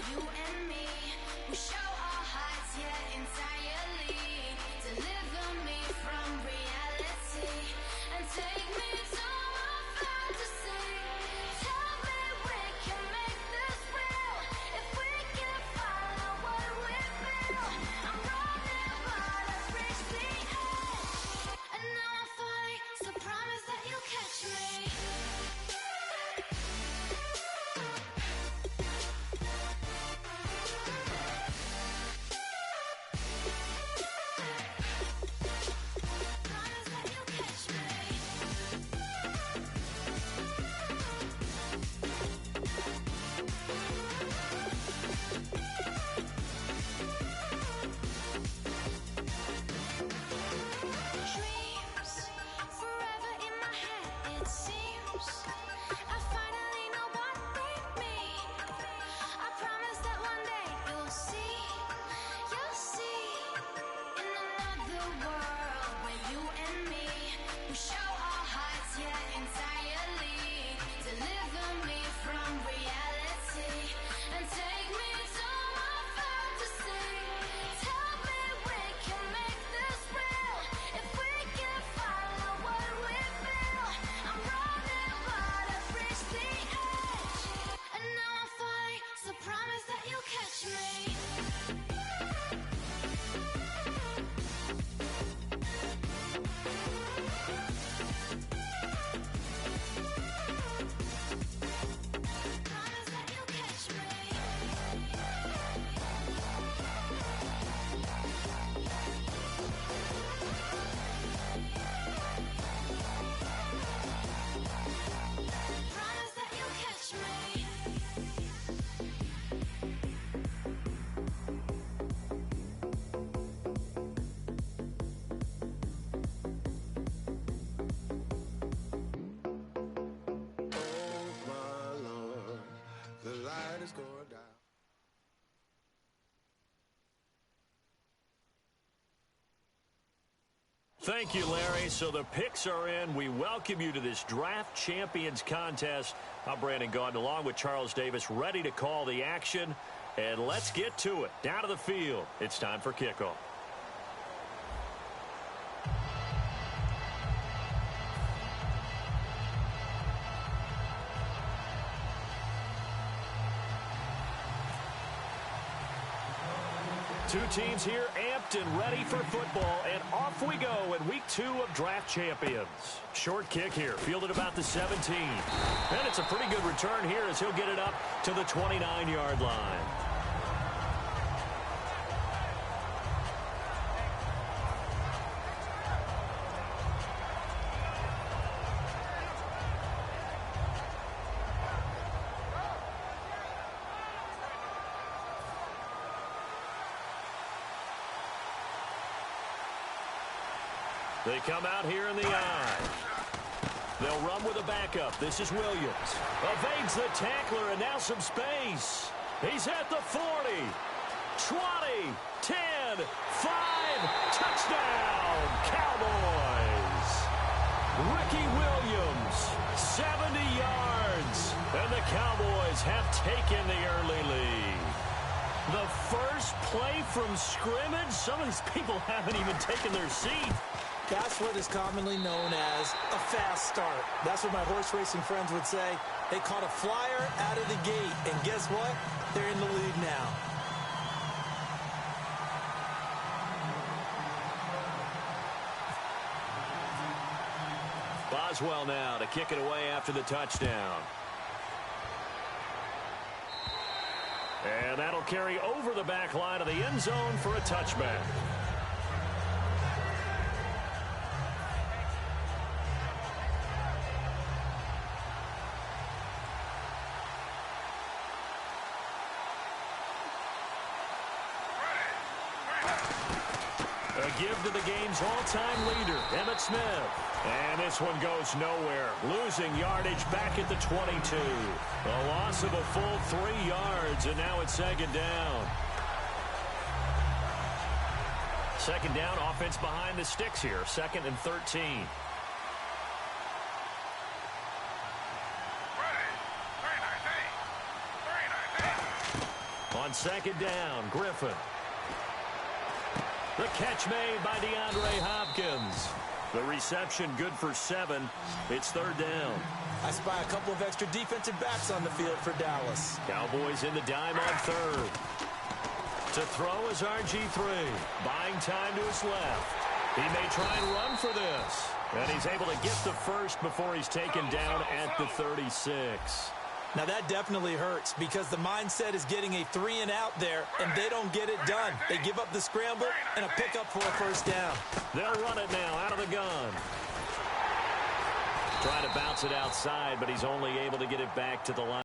you and me, we show our hearts, yeah, entirely. Deliver me from reality and take me to my fantasy. Tell me we can make this real if we can follow what we feel. I'm running, but I've reached the edge, and now I'm falling, so promise that you'll catch me. Thank you, Larry. So the picks are in. We welcome you to this Draft Champions contest. I'm Brandon Gaudin along with Charles Davis, ready to call the action. And let's get to it. Down to the field. It's time for kickoff. Two teams here amped and ready for football, and off we go in week 2 of Draft Champions. Short kick here, fielded about the 17. And it's a pretty good return here as he'll get it up to the 29-yard line. They come out here in the eye. They'll run with a backup. This is Williams. Evades the tackler, and now some space. He's at the 40, 20, 10, 5, touchdown, Cowboys. Ricky Williams, 70 yards, and the Cowboys have taken the early lead. The first play from scrimmage, some of these people haven't even taken their seat. That's what is commonly known as a fast start. That's what my horse racing friends would say. They caught a flyer out of the gate, and guess what? They're in the lead now. Boswell now to kick it away after the touchdown. And that'll carry over the back line of the end zone for a touchback. A give to the game's all-time leader, Emmitt Smith. And this one goes nowhere. Losing yardage back at the 22. A loss of a full 3 yards, and now it's second down. Second down, offense behind the sticks here. 2nd and 13. On second down, Griffin. The catch made by DeAndre Hopkins. The reception good for 7. It's third down. I spy a couple of extra defensive backs on the field for Dallas. Cowboys in the dime on third. To throw is RG3. Buying time to his left. He may try and run for this. And he's able to get the first before he's taken down at the 36. Now that definitely hurts because the mindset is getting a 3-and-out there, and they don't get it done. They give up the scramble and a pickup for a first down. They'll run it now out of the gun. Trying to bounce it outside, but he's only able to get it back to the line.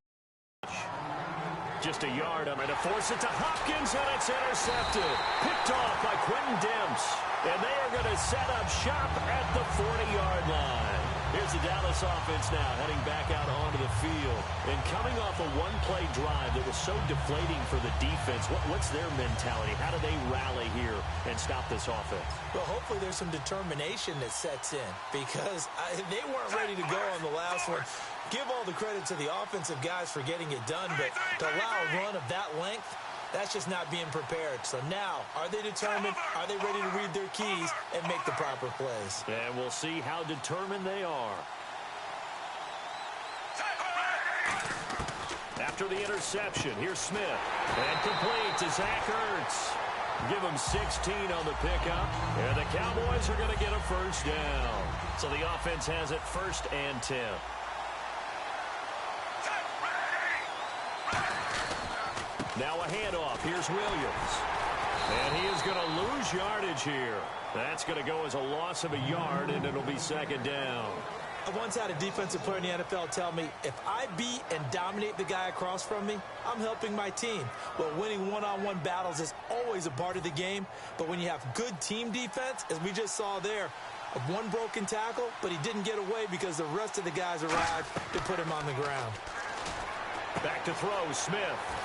Just a yard on it to force it to Hopkins, and it's intercepted. Picked off by Quentin Demps. And they are going to set up shop at the 40-yard line. Here's the Dallas offense now heading back out onto the field. And coming off a one-play drive that was so deflating for the defense, what's their mentality? How do they rally here and stop this offense? Well, hopefully there's some determination that sets in because they weren't ready to go on the last one. Give all the credit to the offensive guys for getting it done, but to allow a run of that length, that's just not being prepared. So now, are they determined? Are they ready to read their keys and make the proper plays? And we'll see how determined they are. After the interception, here's Smith. And complete to Zach Ertz. Give him 16 on the pickup. And the Cowboys are going to get a first down. So the offense has it 1st and 10. Now a handoff. Here's Williams. And he is going to lose yardage here. That's going to go as a loss of a yard, and it'll be 2nd down. I once had a defensive player in the NFL tell me, if I beat and dominate the guy across from me, I'm helping my team. Well, winning one-on-one battles is always a part of the game, but when you have good team defense, as we just saw there, one broken tackle, but he didn't get away because the rest of the guys arrived to put him on the ground. Back to throw, Smith.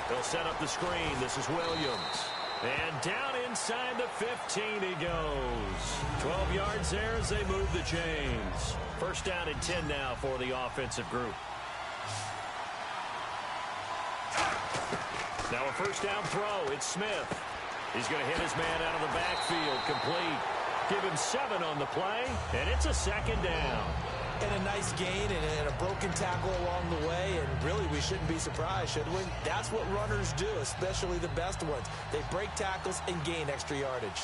They'll set up the screen. This is Williams. And down inside the 15 he goes. 12 yards there as they move the chains. 1st down and 10 now for the offensive group. Now a 1st down throw. It's Smith. He's going to hit his man out of the backfield. Complete. Give him 7 on the play, and it's a 2nd down. And a nice gain and a broken tackle along the way, and really we shouldn't be surprised, should we? That's what runners do, especially the best ones. They break tackles and gain extra yardage.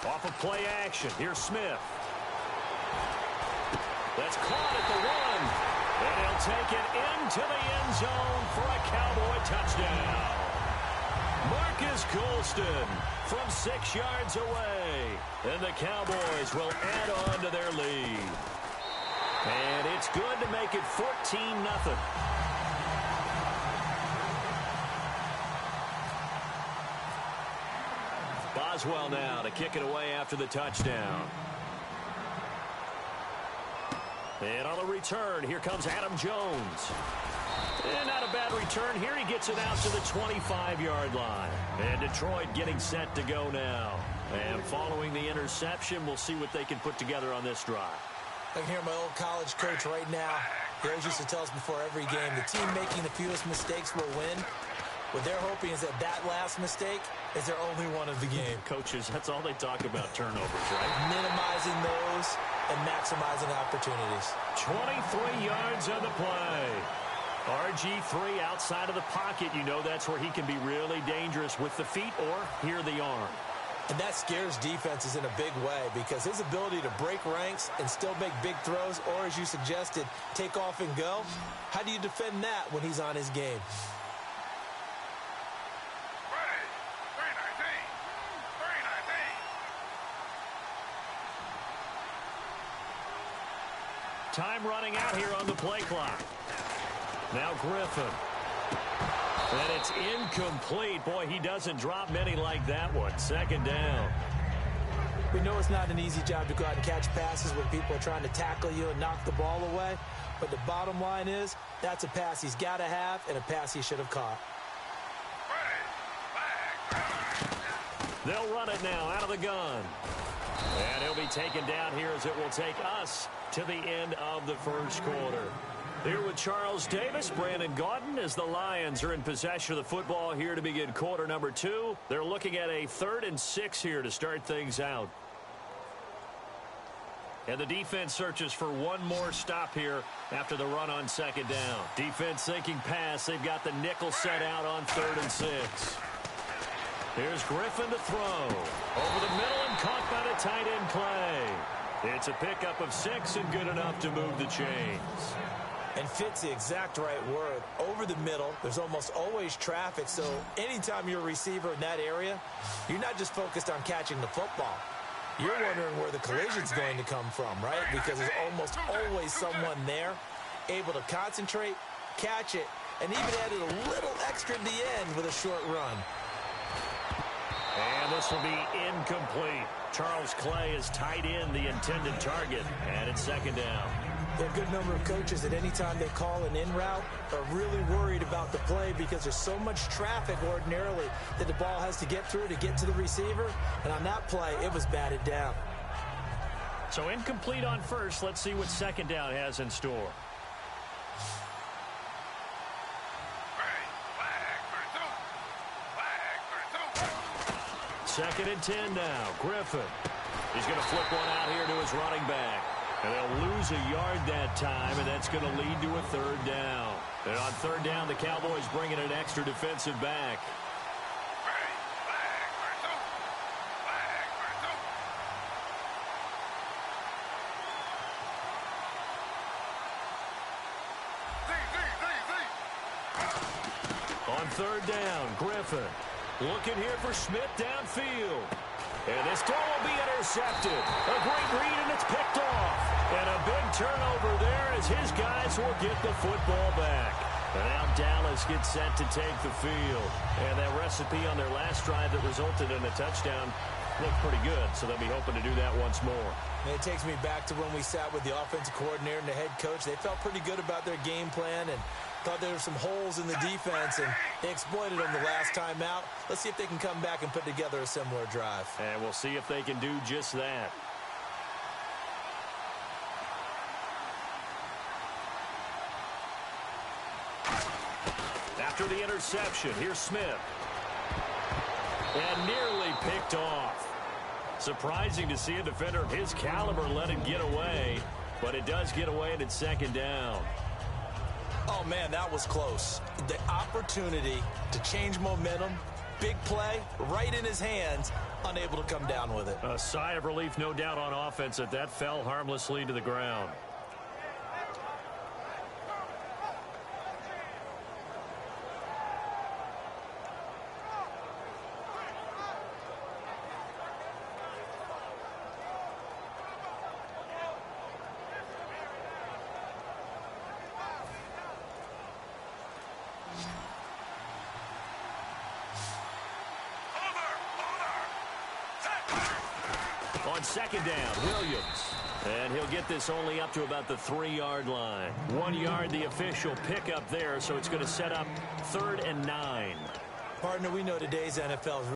Off of play action, here's Smith. That's caught at the 1, and he'll take it into the end zone for a Cowboy touchdown. Marcus Colston from 6 yards away. And the Cowboys will add on to their lead. And it's good to make it 14-0. Boswell now to kick it away after the touchdown. And on the return, here comes Adam Jones. And not a bad return here. He gets it out to the 25-yard line. And Detroit getting set to go now. And following the interception, we'll see what they can put together on this drive. I can hear my old college coach right now. He always used to tell us before every game, the team making the fewest mistakes will win. What they're hoping is that that last mistake is their only one of the game. Coaches, that's all they talk about, turnovers, right? Minimizing those and maximizing opportunities. 23 yards on the play. RG3 outside of the pocket. You know that's where he can be really dangerous with the feet or here the arm. And that scares defenses in a big way because his ability to break ranks and still make big throws or, as you suggested, take off and go, how do you defend that when he's on his game? Time running out here on the play clock. Now Griffin. And it's incomplete. Boy, he doesn't drop many like that one. 2nd down. We know it's not an easy job to go out and catch passes when people are trying to tackle you and knock the ball away. But the bottom line is, that's a pass he's got to have and a pass he should have caught. They'll run it now out of the gun. And he'll be be taken down here as it will take us to the end of the first quarter. Here with Charles Davis, Brandon Gaudin, as the Lions are in possession of the football here to begin quarter number 2. They're looking at a 3rd and 6 here to start things out. And the defense searches for one more stop here after the run on 2nd down. Defense thinking pass. They've got the nickel set out on 3rd and 6. Here's Griffin to throw. Over the middle and caught by the tight end Clay. It's a pickup of 6 and good enough to move the chains. And fit's the exact right word. Over the middle, there's almost always traffic, so anytime you're a receiver in that area, you're not just focused on catching the football. You're wondering where the collision's going to come from, right? Because there's almost always someone there able to concentrate, catch it, and even added a little extra at the end with a short run. And this will be incomplete. Charles Clay is tied in the intended target, and it's 2nd down. There are a good number of coaches at any time they call an in route are really worried about the play because there's so much traffic ordinarily that the ball has to get through to get to the receiver. And on that play, it was batted down. So incomplete on first. Let's see what 2nd down has in store. Second and 10 now. Griffin. He's going to flip one out here to his running back. And they'll lose a yard that time, and that's going to lead to a 3rd down. And on 3rd down, the Cowboys bring in an extra defensive back. On 3rd down, Griffin looking here for Smith downfield. And this throw will be intercepted. A great read, and it's picked off. And a big turnover there as his guys will get the football back. And now Dallas gets set to take the field. And that recipe on their last drive that resulted in a touchdown looked pretty good, so they'll be hoping to do that once more. And it takes me back to when we sat with the offensive coordinator and the head coach. They felt pretty good about their game plan and thought there were some holes in the defense, and they exploited them the last time out. Let's see if they can come back and put together a similar drive. And we'll see if they can do just that. After the interception, here's Smith. And nearly picked off. Surprising to see a defender of his caliber let it get away, but it does get away and it's 2nd down. Oh, man, that was close. The opportunity to change momentum, big play, right in his hands, unable to come down with it. A sigh of relief, no doubt, on offense that that fell harmlessly to the ground. On 2nd down, Williams. And he'll get this only up to about the 3-yard line. 1 yard, the official pickup there, so it's going to set up 3rd and 9. Partner, we know today's NFL